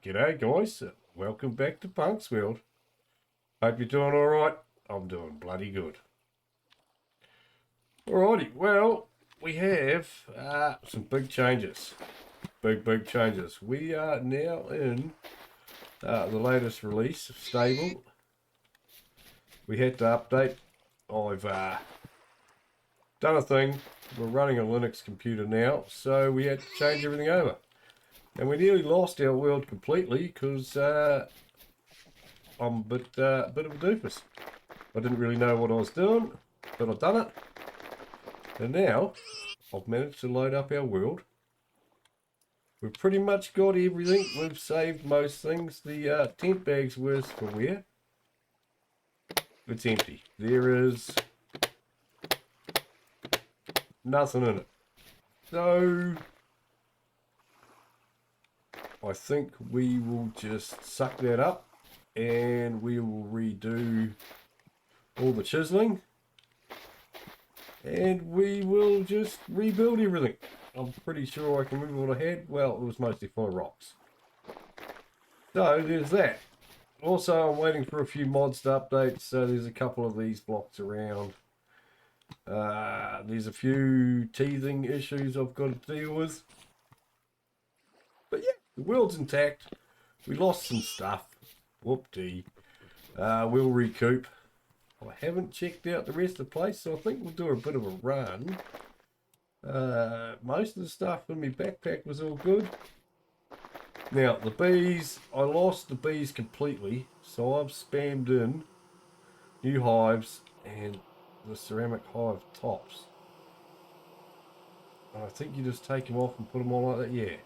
G'day guys, welcome back to Punk's World. Hope you're doing alright. I'm doing bloody good. Alrighty, well, we have some big changes. Big changes. We are now in the latest release of Stable. We had to update. I've done a thing. We're running a Linux computer now, so we had to change everything over. And we nearly lost our world completely because I'm a bit of a doofus. I didn't really know what I was doing, but I've done it. And now I've managed to load up our world. We've pretty much got everything. We've saved most things. The tent bag's worse for wear. It's empty. There is nothing in it. So I think we will just suck that up and we will redo all the chiseling and we will just rebuild everything. I'm pretty sure I can remember what I had. Well, it was mostly full of rocks. So there's that. Also, I'm waiting for a few mods to update, so there's a couple of these blocks around. There's a few teething issues I've got to deal with. But yeah, the world's intact. We lost some stuff. Whoop-dee. We'll recoup. I haven't checked out the rest of the place, so I think we'll do a bit of a run. Most of the stuff in my backpack was all good. Now, the bees, I lost the bees completely, so I've spammed in new hives and the ceramic hive tops. And I think you just take them off and put them on like that, yeah.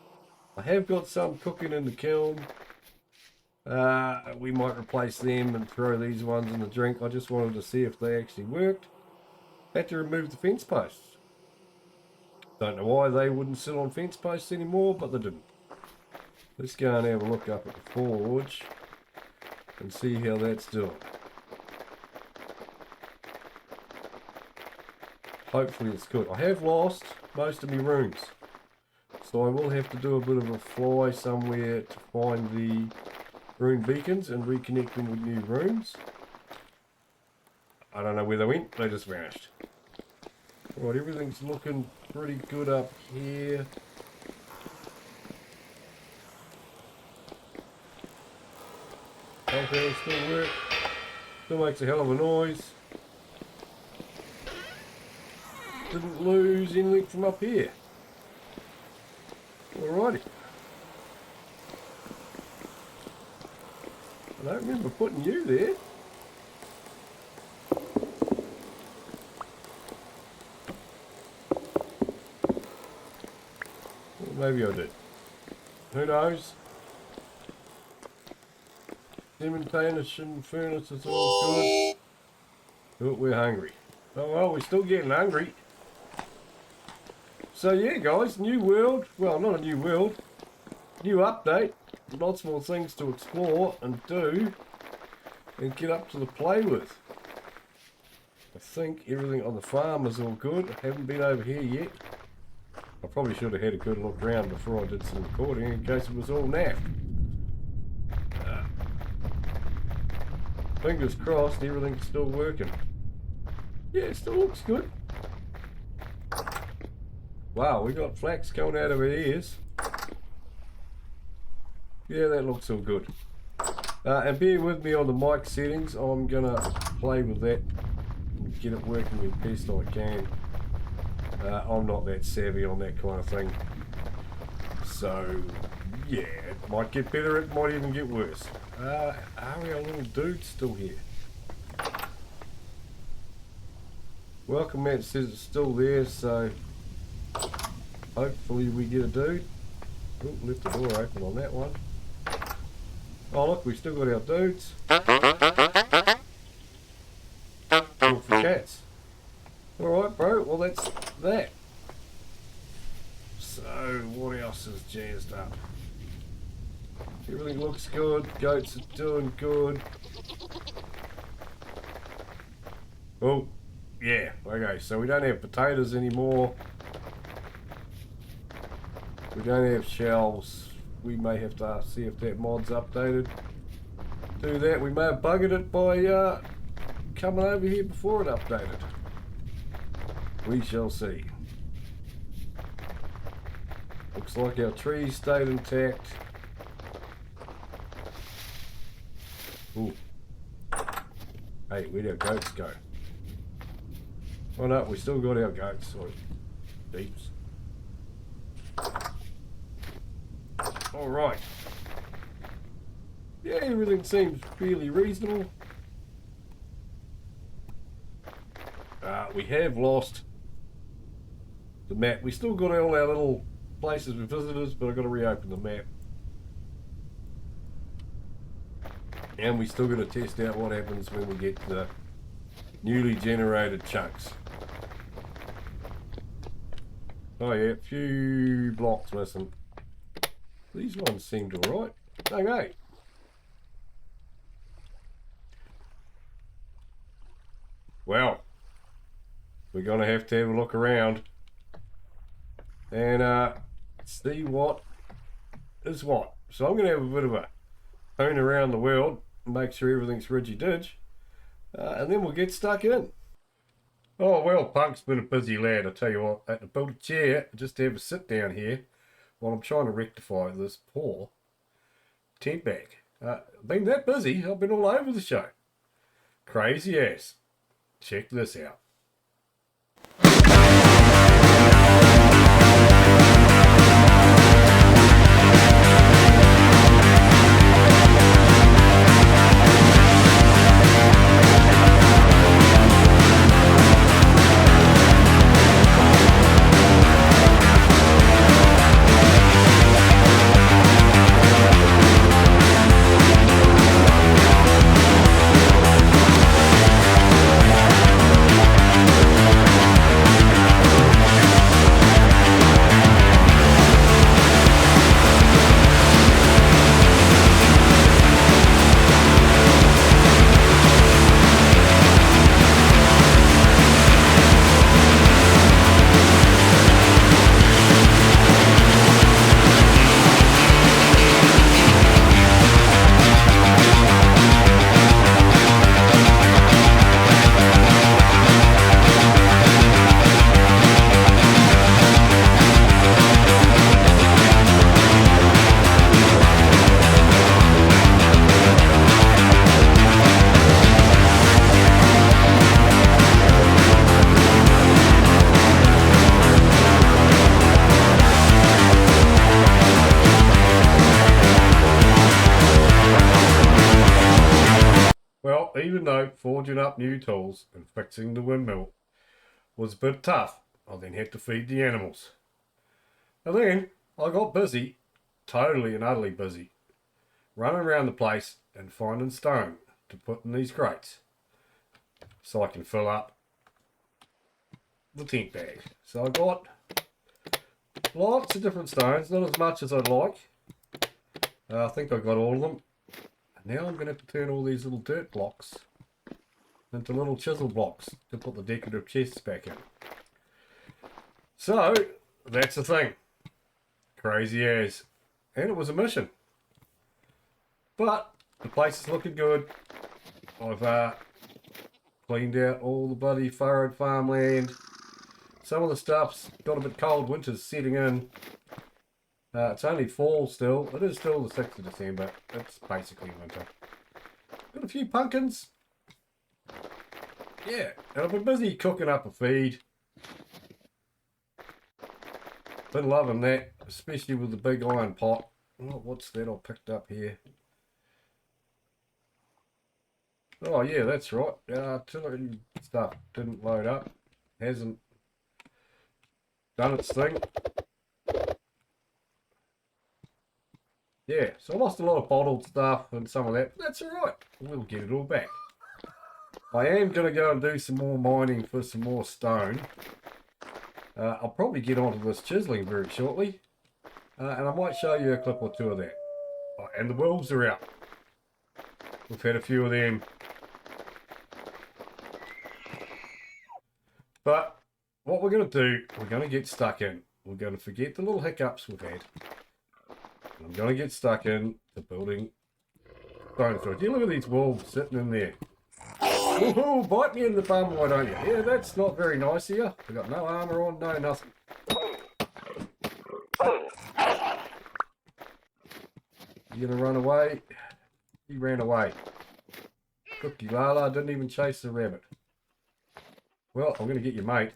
I have got some cooking in the kiln. We might replace them and throw these ones in the drink. I just wanted to see if they actually worked. Had to remove the fence posts. Don't know why they wouldn't sit on fence posts anymore, but they didn't. Let's go and have a look up at the forge and see how that's doing. Hopefully it's good. I have lost most of my rooms. So I will have to do a bit of a fly somewhere to find the rune beacons and reconnect them with new runes. I don't know where they went, they just vanished. Right, everything's looking pretty good up here. Okay, still work. Still makes a hell of a noise. Didn't lose anything from up here. Alrighty. I don't remember putting you there. Well, maybe I did. Who knows? Cementation furnace is all good. Oh, we're hungry. Oh well, we're still getting hungry. So yeah guys, new world, well not a new world, new update, lots more things to explore and do and get up to the play with. I think everything on the farm is all good. I haven't been over here yet. I probably should have had a good look around before I did some recording in case it was all naffed. Fingers crossed everything's still working. Yeah, it still looks good. Wow, we got flax going out of our ears. Yeah, that looks all good. And bear with me on the mic settings. I'm gonna play with that and get it working as best I can. I'm not that savvy on that kind of thing. So, yeah, it might get better, it might even get worse. Are our little dudes still here? Welcome mat says it's still there, so hopefully we get a dude. Oh, left the door open on that one. Oh look, we've still got our dudes. Talk for cats. Alright bro, well that's that. So what else is jazzed up? Everything looks good. Goats are doing good. Oh, yeah. Okay, so we don't have potatoes anymore. We don't have shelves. We may have to see if that mod's updated. Do that. We may have buggered it by coming over here before it updated. We shall see. Looks like our trees stayed intact. Ooh. Hey, where'd our goats go? Oh no, we still got our goats. Sorry. Deeps. Alright. Yeah, everything seems fairly reasonable. We have lost the map. We still got all our little places with visitors, but I've got to reopen the map. And we still got to test out what happens when we get the newly generated chunks. Oh yeah, a few blocks missing. These ones seemed alright. Okay. Well, we're going to have a look around and see what is what. So I'm going to have a bit of a phone around the world and make sure everything's ridgy-dig, and then we'll get stuck in. Oh well, Punk's been a busy lad, I tell you what. I had to build a chair just to have a sit down here while I'm trying to rectify this poor tent bag. Been that busy, I've been all over the show. Crazy ass. Check this out. Well, even though forging up new tools and fixing the windmill was a bit tough, I then had to feed the animals. And then I got busy, totally and utterly busy, running around the place and finding stone to put in these crates so I can fill up the tent bag. So I got lots of different stones, not as much as I'd like. I think I got all of them. Now I'm going to have to turn all these little dirt blocks into little chisel blocks to put the decorative chests back in. So, that's the thing. Crazy as. And it was a mission. But, the place is looking good. I've cleaned out all the bloody furrowed farmland. Some of the stuff's got a bit cold, winter's setting in. It's only fall still. It is still the 6th of December. It's basically winter. Got a few pumpkins. Yeah, and I've been busy cooking up a feed. Been loving that, especially with the big iron pot. Oh, what's that I picked up here? Oh yeah, that's right. Artillery stuff didn't load up. Hasn't done its thing. Yeah, so I lost a lot of bottled stuff and some of that. That's alright. We'll get it all back. I am going to go and do some more mining for some more stone. I'll probably get onto this chiseling very shortly. And I might show you a clip or two of that. Oh, and the wolves are out. We've had a few of them. But what we're going to do, we're going to get stuck in. We're going to forget the little hiccups we've had. I'm going to get stuck in to building stone throw. Do you look at these wolves sitting in there? Woohoo! Bite me in the bum, why don't you? Yeah, that's not very nice here. We've got no armour on, no nothing. You gonna run away? He ran away. Cookie Lala didn't even chase the rabbit. Well, I'm gonna get your mate.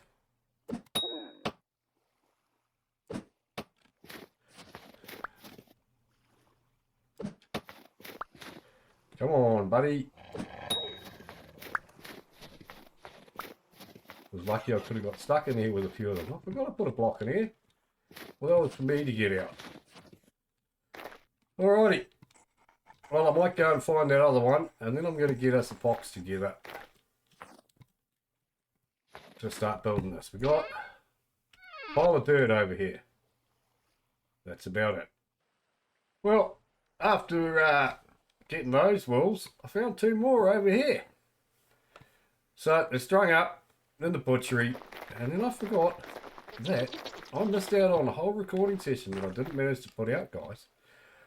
Come on, buddy. I was lucky I could have got stuck in here with a few of them. I forgot to put a block in here. Well, that was for me to get out. Alrighty. Well, I might go and find that other one, and then I'm going to get us a box together to start building this. We've got a pile of dirt over here. That's about it. Well, after getting those wolves, I found two more over here. So they're strung up in the butchery, and then I forgot that I missed out on a whole recording session that I didn't manage to put out, guys.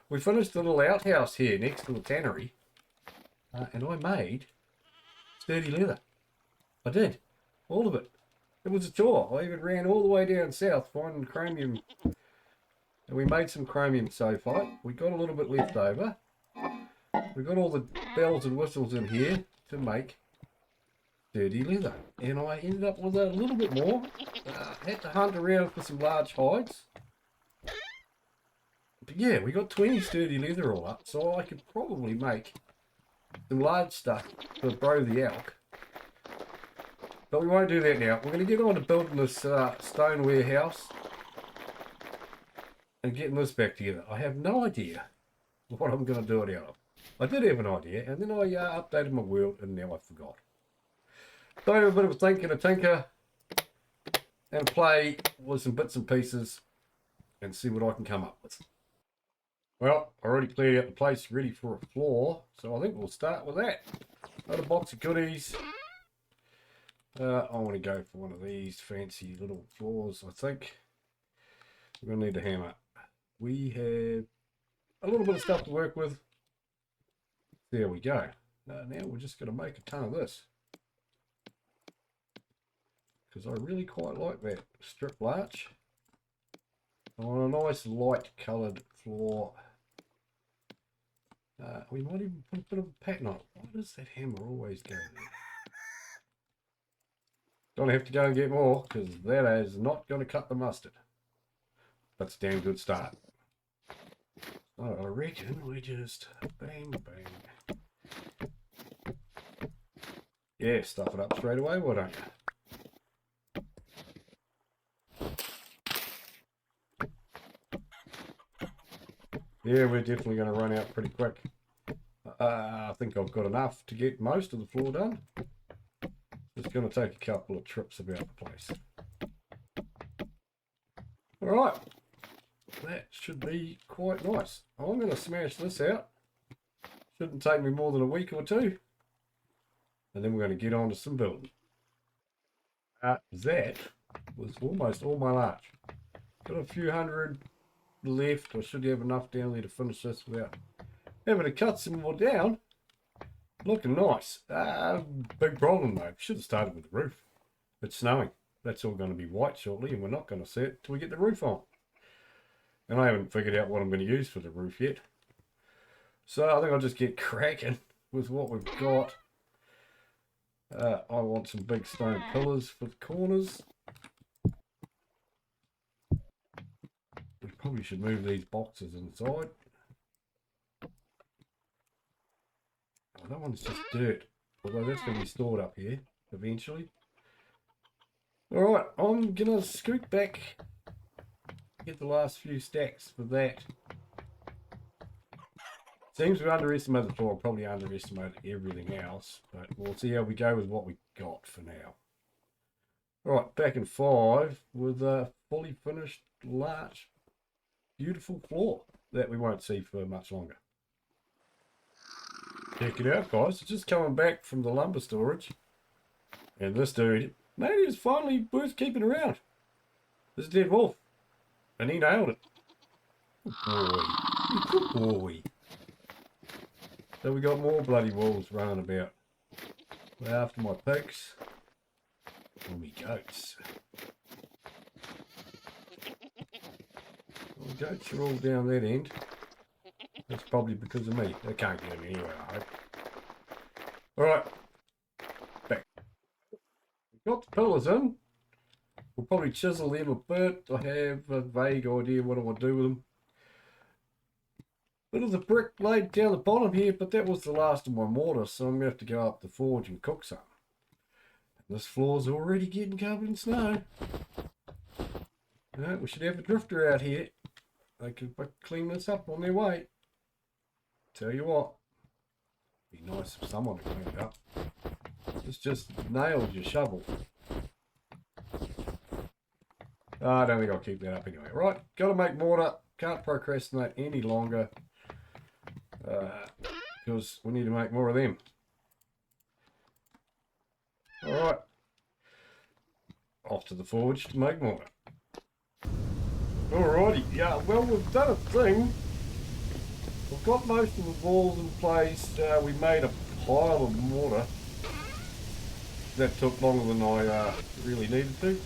We finished the little outhouse here next to the tannery, and I made sturdy leather. I did. All of it. It was a chore. I even ran all the way down south finding chromium. And we made some chromium sulfite. We got a little bit left over. We got all the bells and whistles in here to make sturdy leather. And I ended up with a little bit more. Had to hunt around for some large hides. But yeah, we got 20 sturdy leather all up, so I could probably make some large stuff for Bro the Elk. But we won't do that now. We're going to get on to building this stone warehouse and getting this back together. I have no idea what I'm going to do it out of. I did have an idea, and then I updated my world, and now I forgot. So I have a bit of a think and a tinker and play with some bits and pieces and see what I can come up with. Well, I already cleared out the place ready for a floor, so I think we'll start with that. Got a box of goodies. I want to go for one of these fancy little floors, I think. We're going to need a hammer. We have a little bit of stuff to work with. There we go. Now we're just going to make a ton of this. Because I really quite like that strip larch. I want a nice light coloured floor. We might even put a bit of a pattern on it. Why does that hammer always go there? Don't have to go and get more, because that is not going to cut the mustard. That's a damn good start. So I reckon we just bang, bang. Yeah, stuff it up straight away, why don't you? Yeah, we're definitely going to run out pretty quick. I think I've got enough to get most of the floor done. It's going to take a couple of trips about the place. Alright, that should be quite nice. I'm going to smash this out. Shouldn't take me more than a week or two. And then we're going to get on to some building. That was almost all my larch. Got a few hundred left. I should have enough down there to finish this without having to cut some more down. Looking nice. Big problem though. Should have started with the roof. It's snowing. That's all going to be white shortly, and we're not going to see it till we get the roof on. And I haven't figured out what I'm going to use for the roof yet. So I think I'll just get cracking with what we've got. I want some big stone pillars for the corners. We probably should move these boxes inside. Oh, that one's just dirt. Although that's going to be stored up here eventually. Alright, I'm going to scoot back. Get the last few stacks for that. Seems we underestimated the floor, probably underestimated everything else, but we'll see how we go with what we got for now. Alright, back in 5 with a fully finished, large, beautiful floor. that we won't see for much longer. Check it out, guys. It's just coming back from the lumber storage. And this dude, maybe it's finally worth keeping around. This dead wolf. And he nailed it. Good boy. Good boy. So we got more bloody wolves running about. They're after my pigs. And me goats. Well, the goats are all down that end. That's probably because of me. They can't get in anywhere, I hope. Alright. Back. We've got the pillars in. We'll probably chisel them a bit. I have a vague idea what I want to do with them. Bit of the brick laid down the bottom here, but that was the last of my mortar, so I'm going to have to go up the forge and cook some. And this floor's already getting covered in snow. We should have a drifter out here. They could clean this up on their way. Tell you what, be nice if someone would clean it up. This just nails your shovel. I don't think I'll keep that up anyway. Right, got to make mortar. Can't procrastinate any longer. Because we need to make more of them. Alright. Off to the forge to make mortar. Alrighty, yeah, well, we've done a thing. We've got most of the walls in place. We made a pile of mortar. That took longer than I really needed to.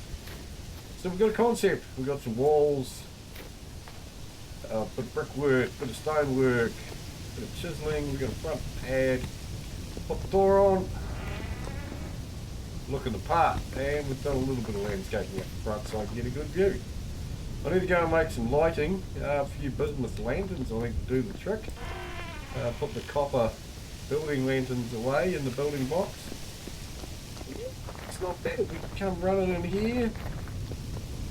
So we've got a concept. We've got some walls, bit of brickwork, bit of stonework, bit of chiseling. We've got a front pad. Put the door on. Looking the part. And we've done a little bit of landscaping up the front so I can get a good view. I need to go and make some lighting. A few bismuth lanterns I think to do the trick. Put the copper building lanterns away in the building box. It's not bad. We can come running in here.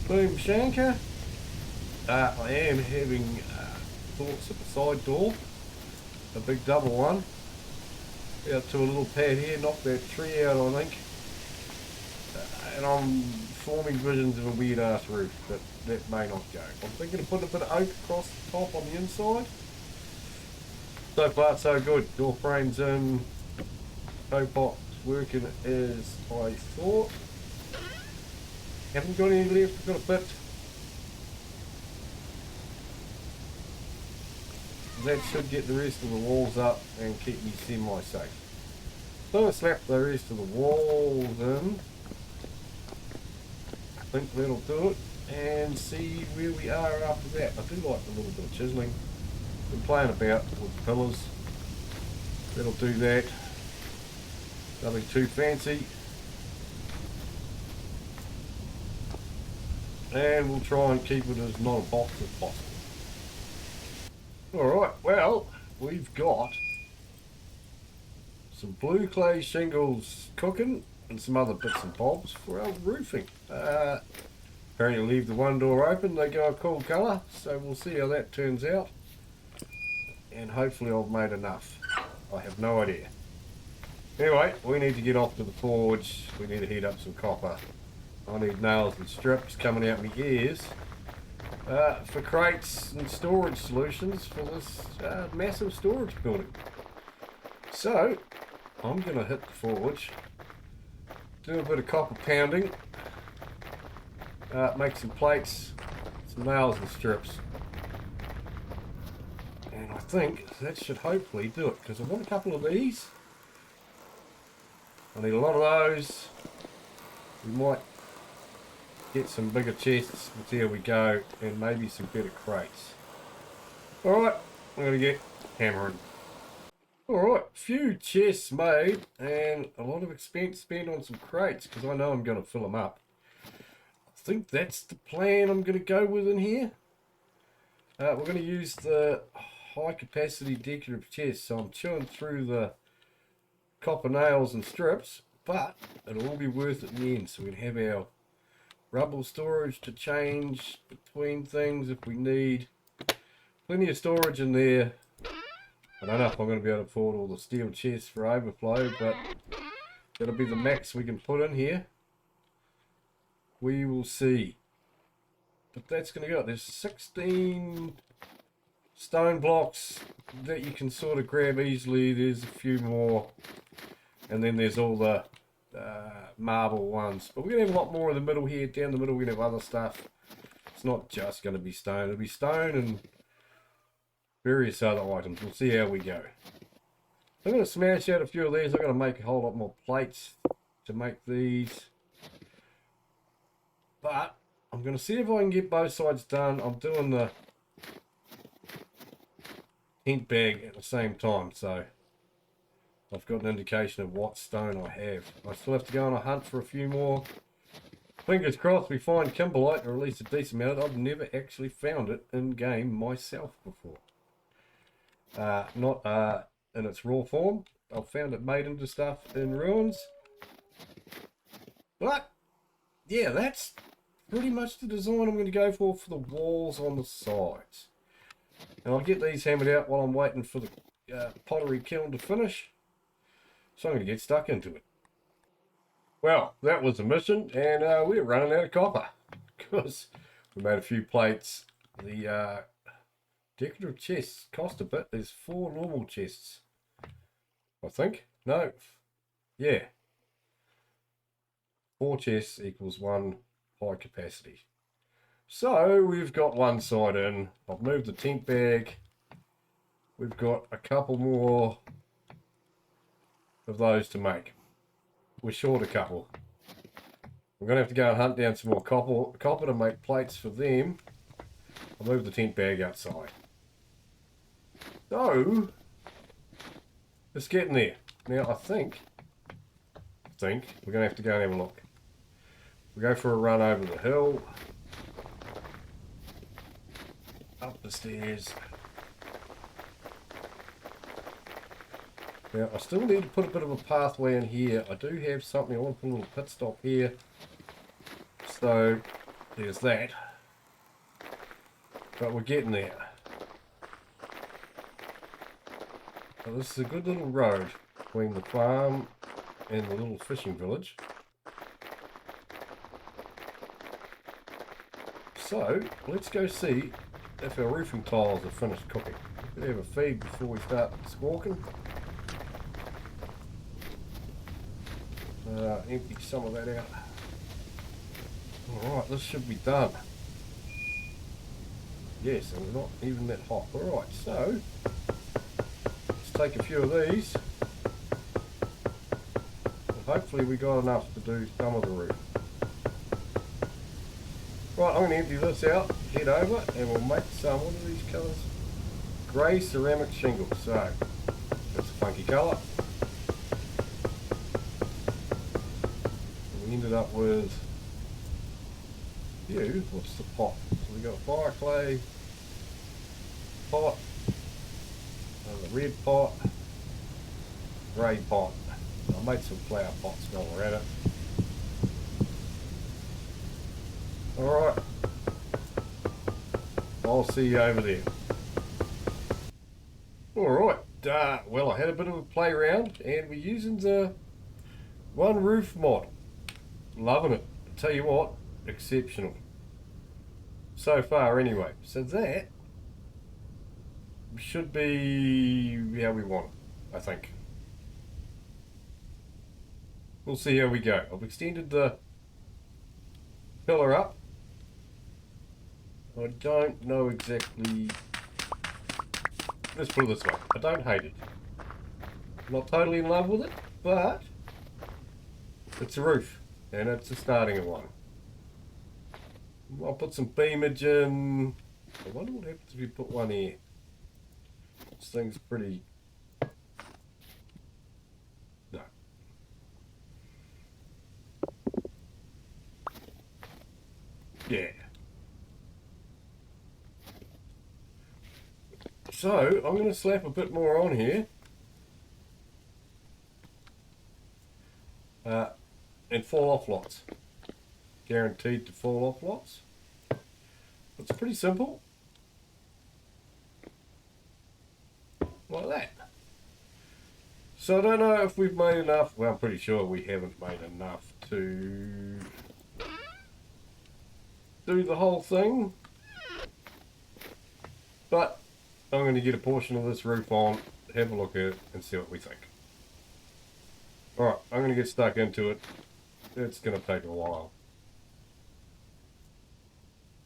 Boom shanker. I am having thoughts of a side door. A big double one. Out to a little pad here. Knock that tree out I think. And I'm forming visions of a weird ass roof, but that may not go. I'm thinking of putting a bit of oak across the top on the inside. So far so good. Door frames in. Toe pot's working as I thought. Haven't got any left, I've got a bit. That should get the rest of the walls up and keep me semi-safe. So I slap the rest of the walls in. I think that'll do it. And see where we are after that. I do like a little bit of chiseling. Been playing about with pillars. That'll do that. Nothing too fancy. And we'll try and keep it as not a box as possible. Alright, well, we've got some blue clay shingles cooking and some other bits and bobs for our roofing. Apparently leave the one door open, they go a cool colour, so we'll see how that turns out. And hopefully I've made enough. I have no idea. Anyway, we need to get off to the forge. We need to heat up some copper. I need nails and strips coming out my ears for crates and storage solutions for this massive storage building. So, I'm going to hit the forge, do a bit of copper pounding, make some plates, some nails and strips. And I think that should hopefully do it, because I want a couple of these. I need a lot of those. We might get some bigger chests, but there we go, and maybe some better crates. Alright, I'm going to get hammering. Alright, few chests made, and a lot of expense spent on some crates, because I know I'm going to fill them up. I think that's the plan I'm going to go with in here. We're going to use the high capacity decorative chest, so I'm chewing through the copper nails and strips, but it'll all be worth it in the end, so we can have our rubble storage to change between things if we need. Plenty of storage in there. I don't know if I'm going to be able to afford all the steel chests for overflow, but that'll be the max we can put in here. We will see. But that's going to go. There's 16 stone blocks that you can sort of grab easily. There's a few more, and then there's all the marble ones. But we're gonna have a lot more in the middle here. Down the middle, we're gonna have other stuff. It's not just gonna be stone. It'll be stone and various other items. We'll see how we go. I'm gonna smash out a few of these. I'm gonna make a whole lot more plates to make these. But I'm going to see if I can get both sides done. I'm doing the tent bag at the same time, so I've got an indication of what stone I have. I still have to go on a hunt for a few more. Fingers crossed we find kimberlite, or at least a decent amount. I've never actually found it in game myself before. Not in its raw form. I've found it made into stuff in ruins. But yeah, that's pretty much the design I'm going to go for the walls on the sides. And I'll get these hammered out while I'm waiting for the pottery kiln to finish. So I'm going to get stuck into it. Well, that was the mission, and we're running out of copper. Because we made a few plates. The decorative chests cost a bit. There's 4 normal chests, I think. No. Yeah. 4 chests equals 1 high capacity. So we've got one side in. I've moved the tent bag. We've got a couple more of those to make. We're short a couple. We're going to have to go and hunt down some more copper to make plates for them. I'll move the tent bag outside. So it's getting there. Now I think we're going to have to go and have a look. We go for a run over the hill, up the stairs. Now I still need to put a bit of a pathway in here. I do have something. I want to put a little pit stop here. So there's that. But we're getting there. So this is a good little road between the farm and the little fishing village. So, let's go see if our roofing tiles are finished cooking. We could have a feed before we start squawking. Empty some of that out. Alright, this should be done. Yes, and we're not even that hot. Alright, so let's take a few of these. And hopefully we got enough to do some of the roof. Right, I'm going to empty this out, head over, and we'll make some, what are these colours? Grey ceramic shingle. So, that's a funky colour. And we ended up with, what's the pot? So we got a fire clay pot, a red pot, grey pot. I made some flower pots while we're at it. Alright, I'll see you over there. Alright, well I had a bit of a play around and we're using the one roof mod. Loving it. I tell you what, exceptional. So far anyway. So that should be how we want it, I think. We'll see how we go. I've extended the pillar up. I don't know exactly. Let's put it this way. I don't hate it. I'm not totally in love with it, but it's a roof and it's a starting one. I'll put some beamage in. I wonder what happens if you put one here. This thing's pretty. No. Yeah. So, I'm going to slap a bit more on here. And fall off lots. Guaranteed to fall off lots. It's pretty simple. Like that. So I don't know if we've made enough. Well, I'm pretty sure we haven't made enough to do the whole thing. But I'm going to get a portion of this roof on, have a look at it, and see what we think. Alright, I'm going to get stuck into it. It's going to take a while.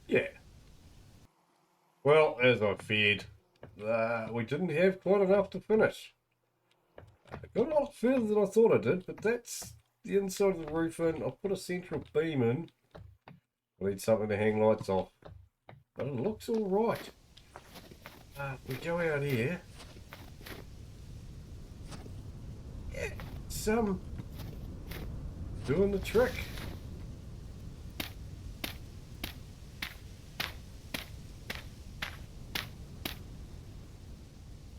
Yeah. Well, as I feared, we didn't have quite enough to finish. I got a lot further than I thought I did, but that's the inside of the roof in. I'll put a central beam in. I need something to hang lights off. But it looks alright. We go out here. Yeah, it's doing the trick.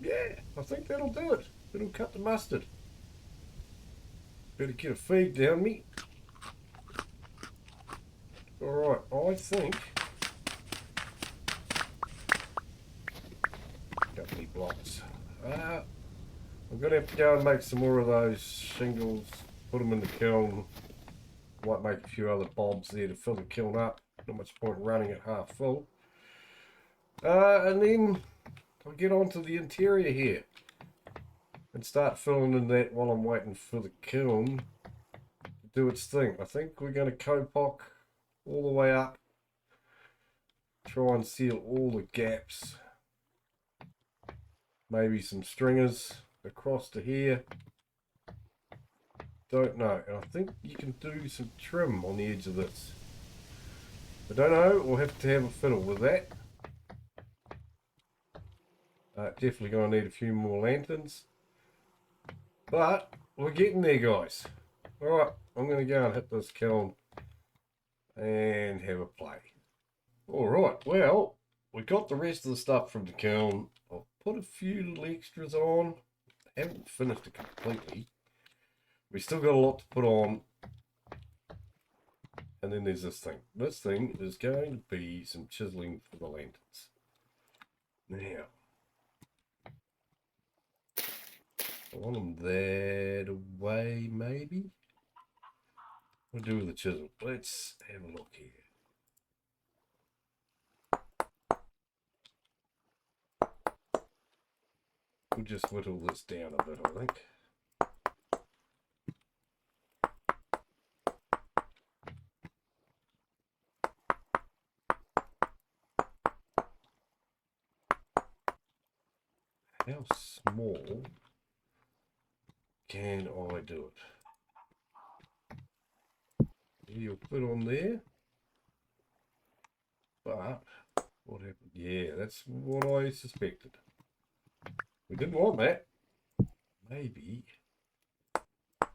Yeah, I think that'll do it. It'll cut the mustard. Better get a feed down me. Alright, I think... Got any blocks. I'm going to have to go and make some more of those shingles. Put them in the kiln. Might make a few other bulbs there to fill the kiln up. Not much point running it half full. And then I'll get on to the interior here. And start filling in that while I'm waiting for the kiln to do its thing. I think we're going to copock all the way up. Try and seal all the gaps. Maybe some stringers across to here. Don't know. And I think you can do some trim on the edge of this. I don't know. We'll have to have a fiddle with that. Definitely going to need a few more lanterns. But we're getting there, guys. Alright, I'm going to go and hit this kiln and have a play. Alright, well, we got the rest of the stuff from the kiln. I'll put a few little extras on. Haven't finished it completely. We still got a lot to put on. And then there's this thing. This thing is going to be some chiseling for the lanterns. Now, I want them that way, maybe. What do with the chisel? Let's have a look here. We'll just whittle this down a bit, I think. How small can I do it? You'll put on there. But what happened? Yeah, that's what I suspected. We didn't want that. Maybe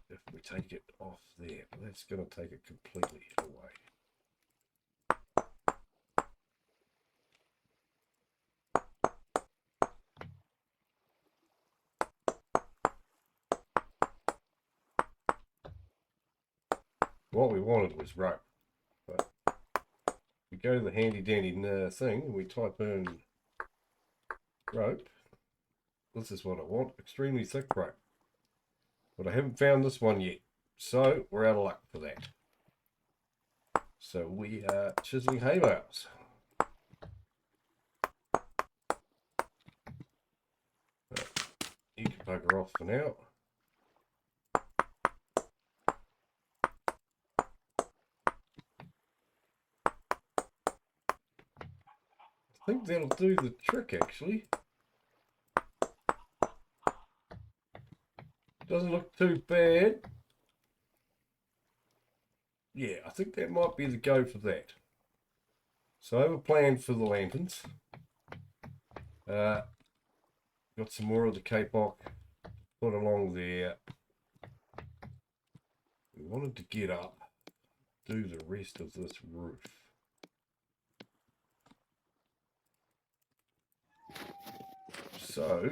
if we take it off there, but that's going to take it completely away. What we wanted was rope, but we go to the handy dandy thing and we type in rope. This is what I want, extremely thick rope. But I haven't found this one yet, so we're out of luck for that. So we are chiseling hay bales. You can bugger off for now. I think that'll do the trick, actually. Doesn't look too bad. Yeah, I think that might be the go for that. So I have a plan for the lanterns. Got some more of the kapok put along there. We wanted to get up, do the rest of this roof. So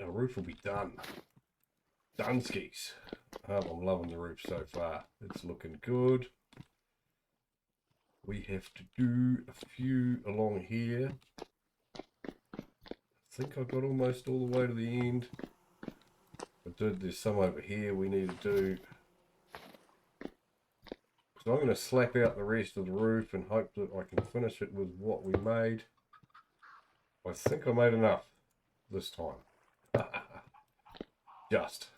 our roof will be done. Done skis. I'm loving the roof so far. It's looking good. We have to do a few along here. I think I got almost all the way to the end. There's some over here we need to do. So I'm going to slap out the rest of the roof and hope that I can finish it with what we made. I think I made enough this time. Just.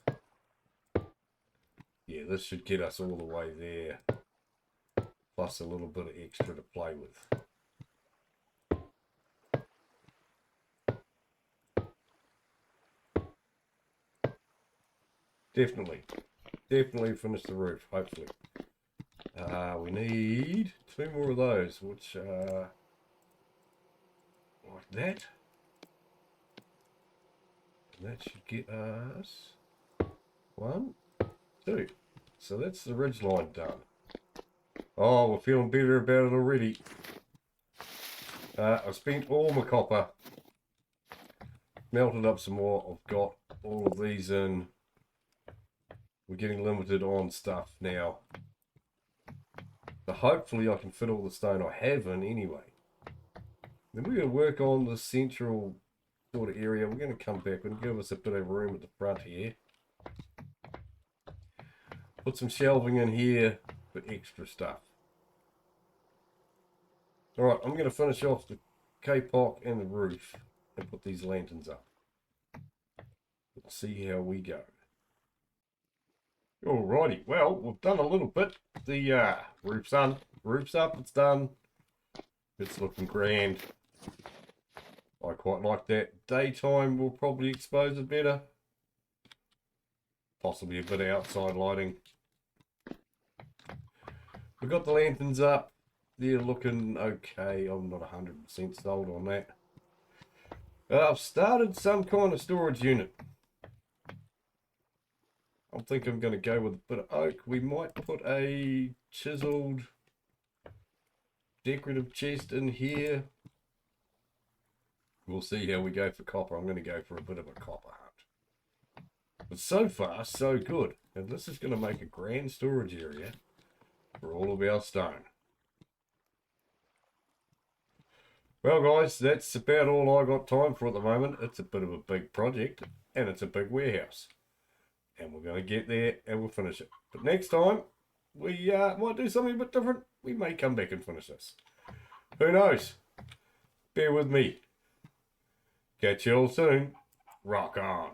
Yeah, this should get us all the way there. Plus a little bit of extra to play with. Definitely finish the roof, hopefully. We need 2 more of those, which like that. And that should get us 1, 2. So that's the ridge line done. Oh, we're feeling better about it already. I've spent all my copper. Melted up some more. I've got all of these in. We're getting limited on stuff now. So hopefully I can fit all the stone I have in anyway. Then we're going to work on the central sort of area. We're going to come back and give us a bit of room at the front here. Put some shelving in here for extra stuff. Alright, I'm going to finish off the K-Pock and the roof and put these lanterns up. Let's see how we go. Alrighty, well, we've done a little bit. The roof's up, it's done. It's looking grand. I quite like that. Daytime will probably expose it better. Possibly a bit of outside lighting. We've got the lanterns up. They're looking okay. I'm not 100% sold on that. I've started some kind of storage unit. I think I'm going to go with a bit of oak. We might put a chiseled decorative chest in here. We'll see how we go for copper. I'm going to go for a bit of a copper hunt. But so far, so good. And this is going to make a grand storage area for all of our stone. Well, guys, that's about all I got time for at the moment. It's a bit of a big project, and it's a big warehouse. And we're going to get there, and we'll finish it. But next time, we might do something a bit different. We may come back and finish this. Who knows? Bear with me. Catch you all soon. Rock on.